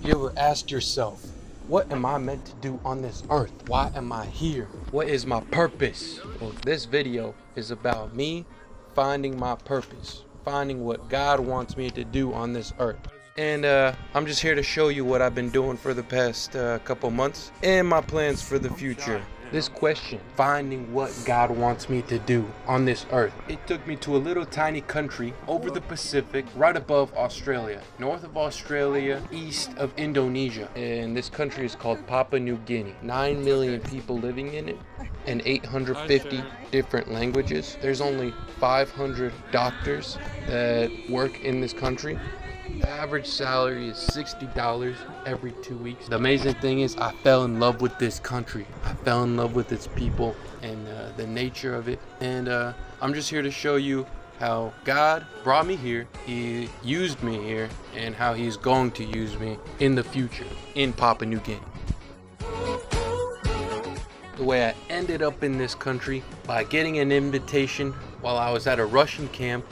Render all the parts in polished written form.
You ever ask yourself, what am I meant to do on this earth? Why am I here? What is my purpose? Well, this video is about me finding my purpose, finding what God wants me to do on this earth. And I'm just here to show you what I've been doing for the past couple months and my plans for the future. This question, finding what God wants me to do on this earth. It took me to a little tiny country over the Pacific, right above Australia, north of Australia, east of Indonesia. And this country is called Papua New Guinea. 9 million people living in it and 850 different languages. There's only 500 doctors that work in this country. The average salary is $60 every 2 weeks. The amazing thing is I fell in love with this country. I fell in love with its people and the nature of it. And I'm just here to show you how God brought me here, He used me here, and how He's going to use me in the future in Papua New Guinea. The way I ended up in this country by getting an invitation while I was at a Russian camp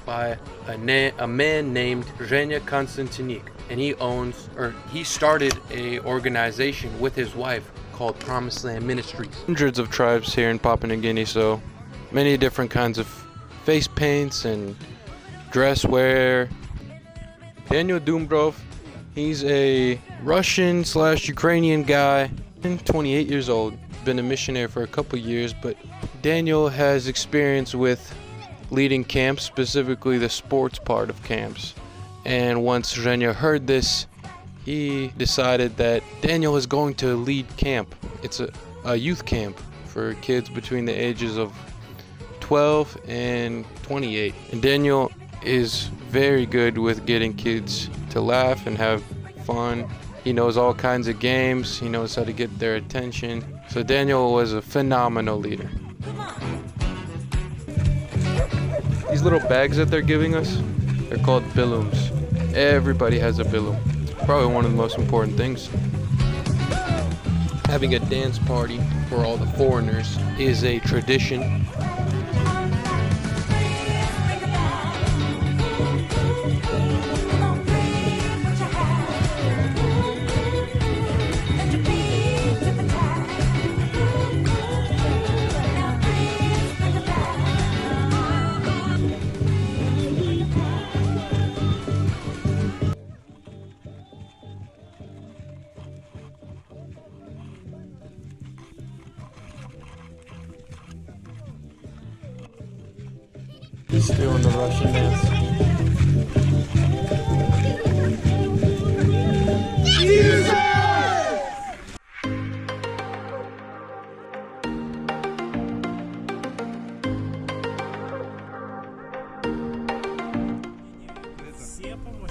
by a man named Zhenya Konstantinik, and he started a organization with his wife called Promise Land Ministries. Hundreds of tribes here in Papua New Guinea, so many different kinds of face paints and dress wear. Daniel Dumbrov, he's a Russian/Ukrainian guy, 28 years old, been a missionary for a couple years, but Daniel has experience with leading camps, specifically the sports part of camps. And once Zhenya heard this, he decided that Daniel is going to lead camp. It's a youth camp for kids between the ages of 12 and 28. And Daniel is very good with getting kids to laugh and have fun. He knows all kinds of games. He knows how to get their attention. So Daniel was a phenomenal leader. These little bags that they're giving us, they're called billooms. Everybody has a billoom. Probably one of the most important things. Having a dance party for all the foreigners is a tradition. He's doing the Russian dance. Jesus!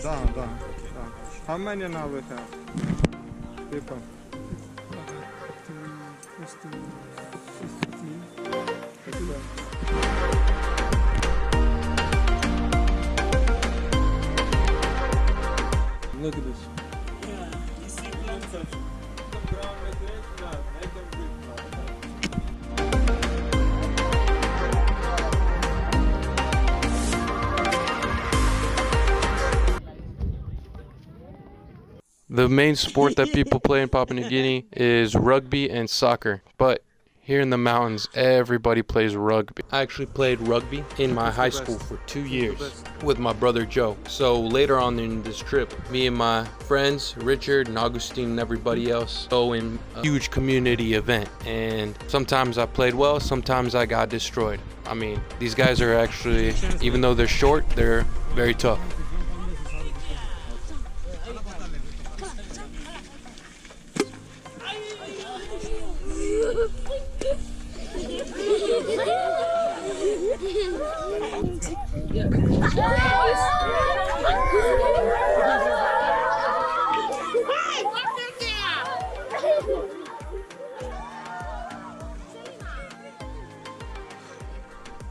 Да. How many now we have? People. Look at this. The main sport that people play in Papua New Guinea is rugby and soccer, but here in the mountains, everybody plays rugby. I actually played rugby in my high school for 2 years with my brother Joe. So later on in this trip, me and my friends, Richard and Augustine and everybody else, go in a huge community event. And sometimes I played well, sometimes I got destroyed. I mean, these guys are actually, even though they're short, they're very tough.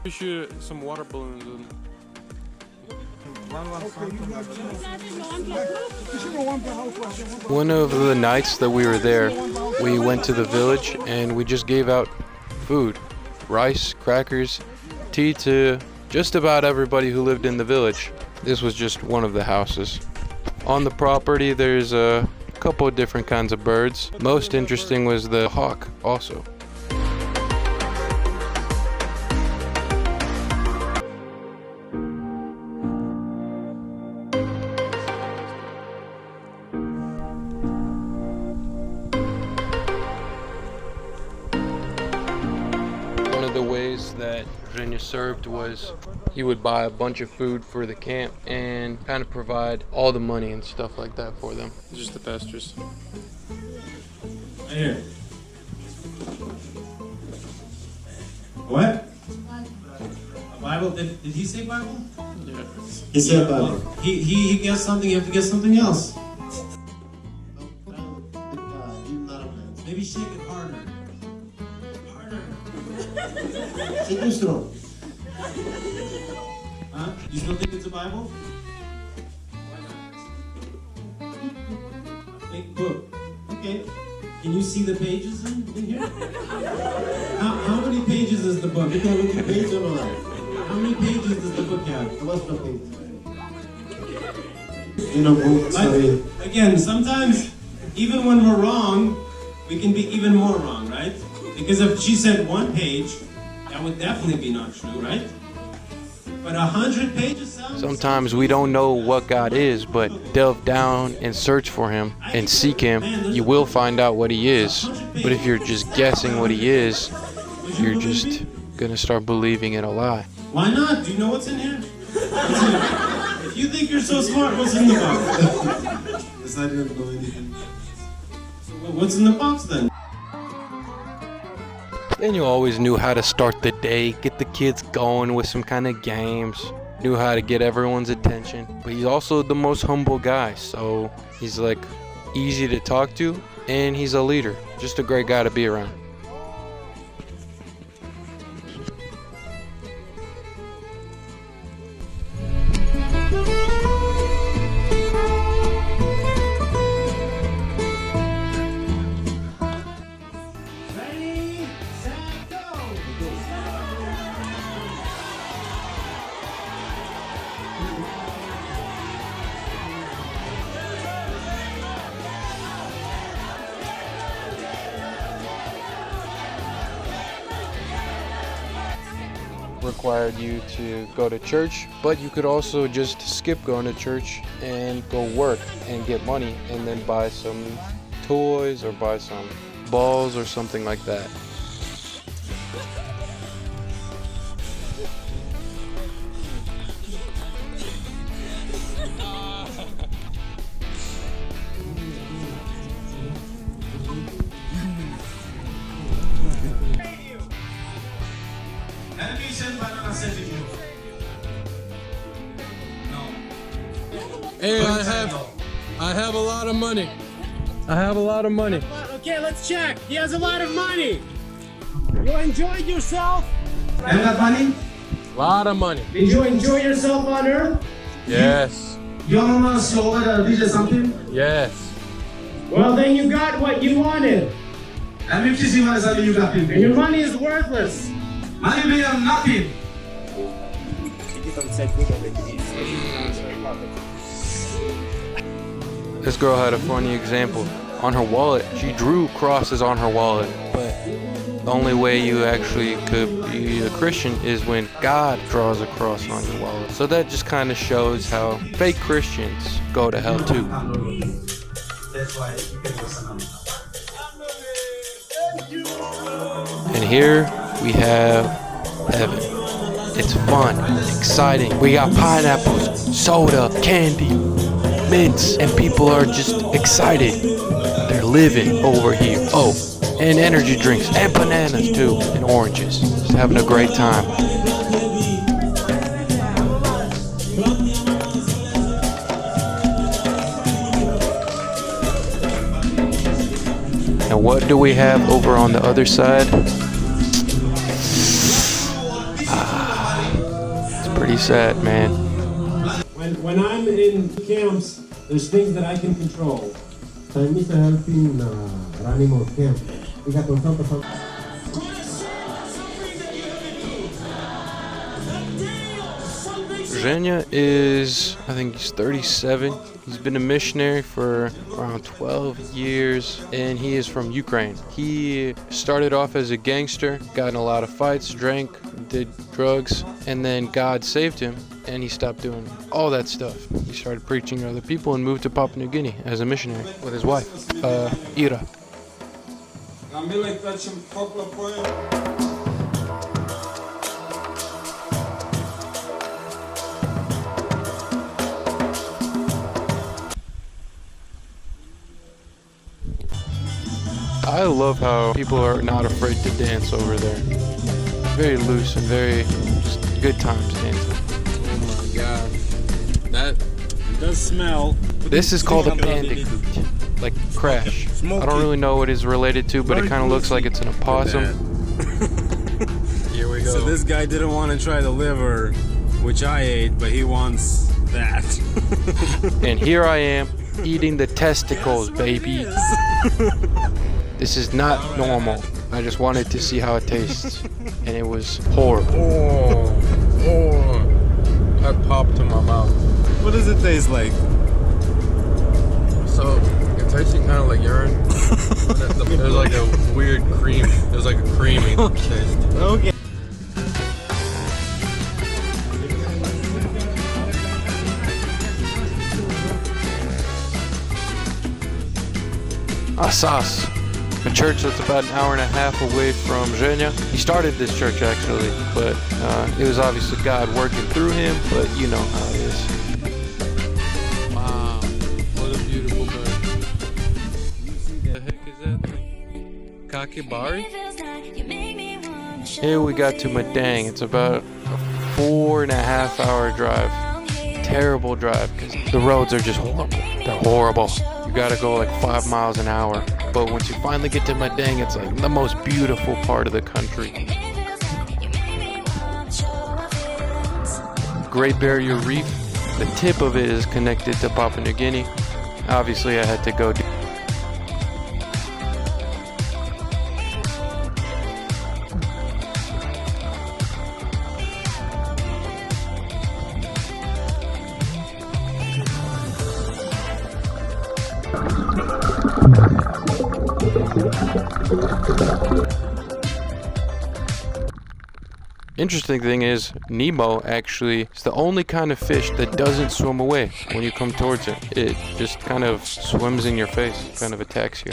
We shoot some water balloons and one of the nights that we were there, we went to the village and we just gave out food, rice, crackers, tea to just about everybody who lived in the village. This was just one of the houses. On the property, there's a couple of different kinds of birds. Most interesting was the hawk also. One of the ways that Virginia served was he would buy a bunch of food for the camp and kind of provide all the money and stuff like that for them. Just the pastors. Right here. What? A Bible? Did he say Bible? Yeah. He said Bible. He guessed something. You have to guess something else. Maybe shake it harder. Harder. Shake it strong. Huh? You still think it's a Bible? Why not? A big book. Okay. Can you see the pages in here? How many pages is the book? You can look at page or not? How many pages does the book have? What's the page? You know, books. But, again, sometimes even when we're wrong, we can be even more wrong, right? Because if she said 1 page, that would definitely be not true, right? But 100 pages sounds... Sometimes we don't know what God is, but delve down and search for him and seek him. You will find out what he is. But if you're just guessing what he is, you're just gonna start believing it a lie. Why not? Do you know what's in here? What's in here? If you think you're so smart, what's in the box? Yes, I didn't know anything. So what's in the box then? Daniel always knew how to start the day, get the kids going with some kind of games, knew how to get everyone's attention. But he's also the most humble guy, so he's like easy to talk to, and he's a leader. Just a great guy to be around. Required you to go to church, but you could also just skip going to church and go work and get money and then buy some toys or buy some balls or something like that. Hey, I have a lot of money. I have a lot of money. Okay, let's check. He has a lot of money. You enjoyed yourself? You got money? A lot of money. Did you enjoy yourself on earth? Yes. You want to show DJ something? Yes. Well, then you got what you wanted. And your money is worthless. Money means nothing. This girl had a funny example. On her wallet, she drew crosses on her wallet, but the only way you actually could be a Christian is when God draws a cross on your wallet. So that just kind of shows how fake Christians go to hell too. And here we have heaven. It's fun, exciting. We got pineapples, soda, candy, mints, and people are just excited. They're living over here. Oh, and energy drinks, and bananas too, and oranges. Just having a great time. And what do we have over on the other side? It's pretty sad, man. When I'm in camps, there's things that I can control. So I need to help in running of camp. We got on top of Zhenya is, I think he's 37. He's been a missionary for around 12 years, and he is from Ukraine. He started off as a gangster, got in a lot of fights, drank, did drugs, and then God saved him, and he stopped doing all that stuff. He started preaching to other people and moved to Papua New Guinea as a missionary with his wife, Ira. I love how people are not afraid to dance over there. Very loose and very just good times dancing. Oh my god. That does smell. This is called a bandicoot, like Crash. I don't really know what it's related to, but it kind of looks like it's an opossum. Here we go. So this guy didn't want to try the liver, which I ate, but he wants that. And here I am, eating the testicles, baby. This is not normal. I just wanted to see how it tastes, and it was horrible. Oh, that popped in my mouth. What does it taste like? So, it tasted kind of like urine. It was like a weird cream. It was like a creamy taste. Okay. Asas, a church that's about an hour and a half away from Zhenya. He started this church actually, but it was obviously God working through him, but you know how it is. Wow, what a beautiful bird. What the heck is that thing? Kakibari? Here we got to Madang. It's about a 4.5 hour drive. Terrible drive because the roads are just horrible. They're horrible. You gotta go like 5 miles an hour. But once you finally get to Madang, it's like the most beautiful part of the country. Great Barrier Reef, the tip of it is connected to Papua New Guinea. Obviously I had to go Interesting thing is, Nemo actually is the only kind of fish that doesn't swim away when you come towards it. It just kind of swims in your face, kind of attacks you.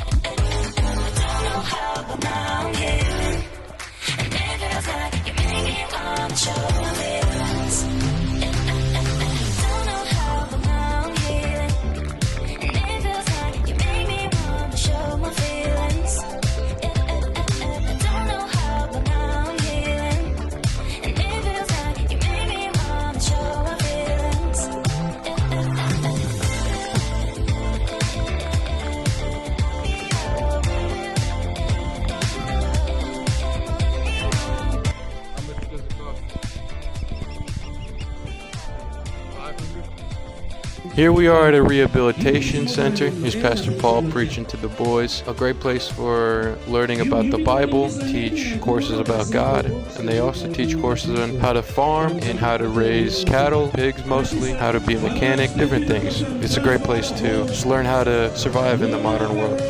Here we are at a rehabilitation center. Here's Pastor Paul preaching to the boys. A great place for learning about the Bible, teach courses about God, and they also teach courses on how to farm and how to raise cattle, pigs mostly, how to be a mechanic, different things. It's a great place to just learn how to survive in the modern world.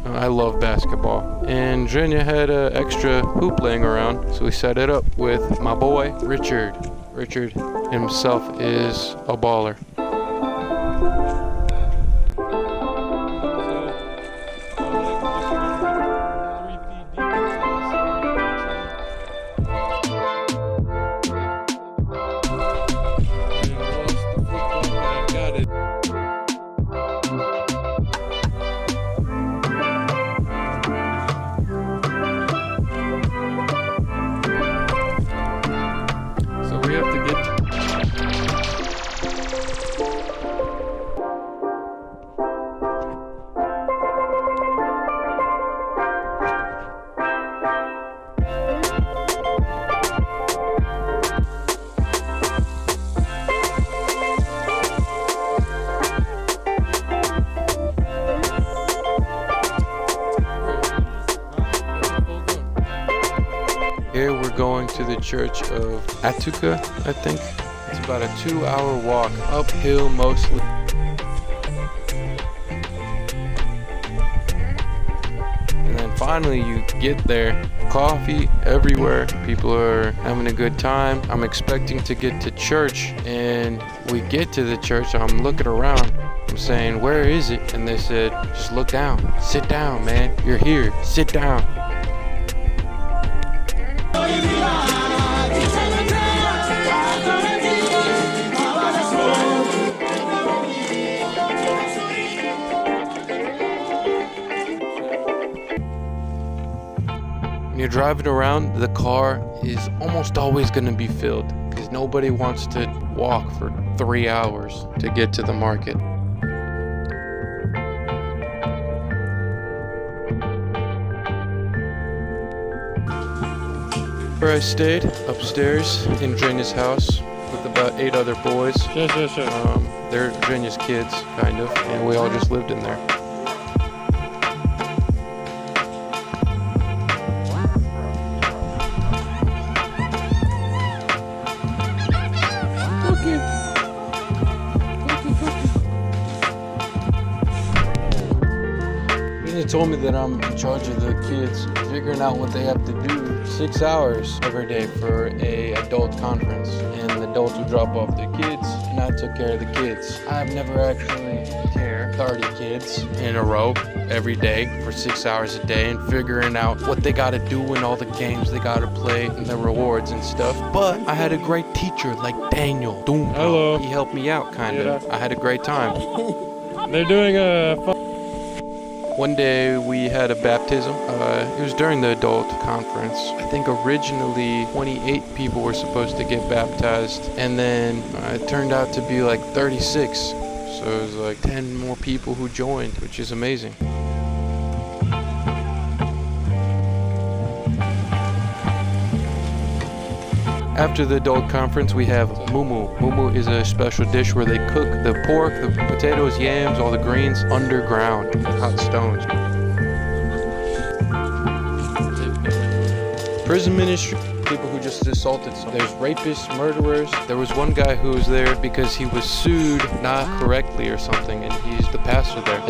I love basketball, and Zhenya had an extra hoop laying around, so we set it up with my boy, Richard. Richard himself is a baller. going to the church of Atuka, I think. It's about a 2-hour walk, uphill mostly. And then finally you get there, coffee everywhere, people are having a good time. I'm expecting to get to church, and we get to the church, I'm looking around, I'm saying, where is it? And they said, just look down, sit down, man, you're here, sit down. When you're driving around, the car is almost always going to be filled because nobody wants to walk for 3 hours to get to the market. Where I stayed, upstairs in Jenya's house with about 8 other boys. They're Jenya's kids, kind of, and we all just lived in there. They told me that I'm in charge of the kids, figuring out what they have to do 6 hours every day for a adult conference, and the adults would drop off their kids, and I took care of the kids. I've never actually cared 30 kids in a row every day for 6 hours a day and figuring out what they got to do and all the games they got to play and the rewards and stuff. But I had a great teacher like Daniel. Hello. He helped me out, kind of. I had a great time. They're doing a One day we had a baptism. It was during the adult conference. I think originally 28 people were supposed to get baptized, and then it turned out to be like 36. So it was like 10 more people who joined, which is amazing. After the adult conference, we have mumu. Mumu is a special dish where they cook the pork, the potatoes, yams, all the greens underground with hot stones. Prison ministry, people who just assaulted someone. There's rapists, murderers. There was one guy who was there because he was sued not correctly or something, and he's the pastor there.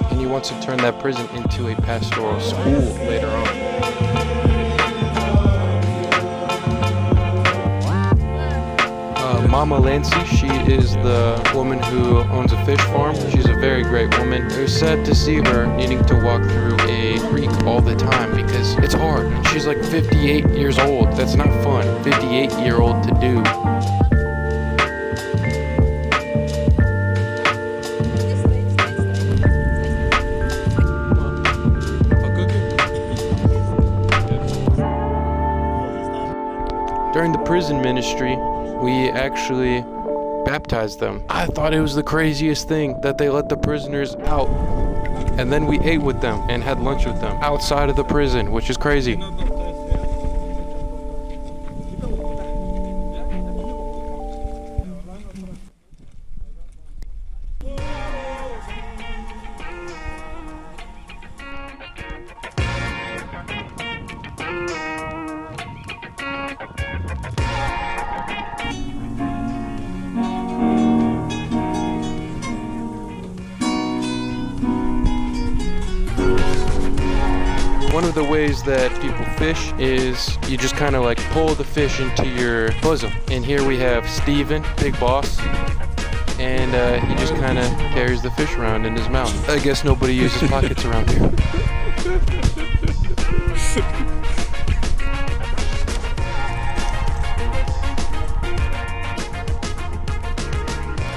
And he wants to turn that prison into a pastoral school later on. Mama Lancy, she is the woman who owns a fish farm. She's a very great woman. It was sad to see her needing to walk through a creek all the time because it's hard. She's like 58 years old. That's not fun. 58-year-old to do. During the prison ministry, we actually baptized them. I thought it was the craziest thing that they let the prisoners out, and then we ate with them and had lunch with them outside of the prison, which is crazy. One of the ways that people fish is you just kind of like pull the fish into your bosom. And here we have Steven, big boss, and he just kind of carries the fish around in his mouth. I guess nobody uses pockets around here.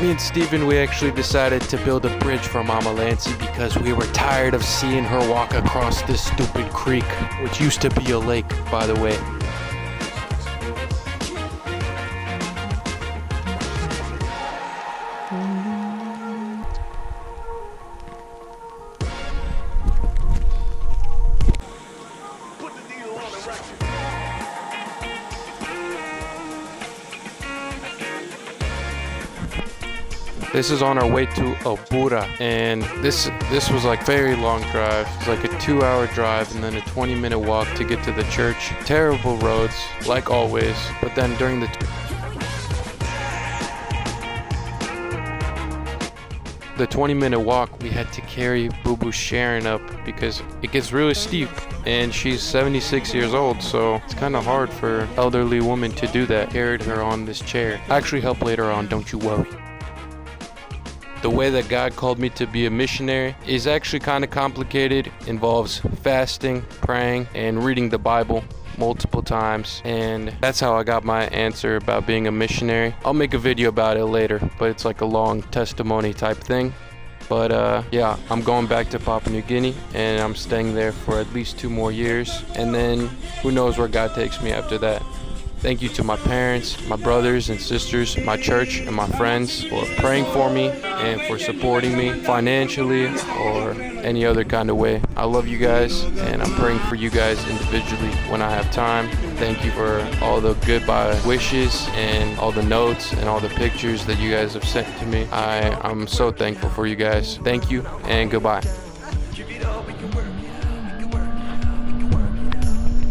Me and Steven, we actually decided to build a bridge for Mama Lancy because we were tired of seeing her walk across this stupid creek, which used to be a lake, by the way. This is on our way to Obura, and this was like very long drive. It's like a 2-hour drive and then a 20-minute walk to get to the church. Terrible roads, like always, but then during the 20-minute walk, we had to carry Boo Boo Sharon up because it gets really steep, and she's 76 years old, so it's kind of hard for elderly woman to do that. Carried her on this chair. I actually help later on, don't you worry. The way that God called me to be a missionary is actually kind of complicated. Involves fasting, praying, and reading the Bible multiple times, and that's how I got my answer about being a missionary. I'll make a video about it later, but it's like a long testimony type thing. But yeah, I'm going back to Papua New Guinea, and I'm staying there for at least 2 more years, and then who knows where God takes me after that. Thank you to my parents, my brothers and sisters, my church, and my friends for praying for me and for supporting me financially or any other kind of way. I love you guys, and I'm praying for you guys individually when I have time. Thank you for all the goodbye wishes and all the notes and all the pictures that you guys have sent to me. I'm so thankful for you guys. Thank you and goodbye.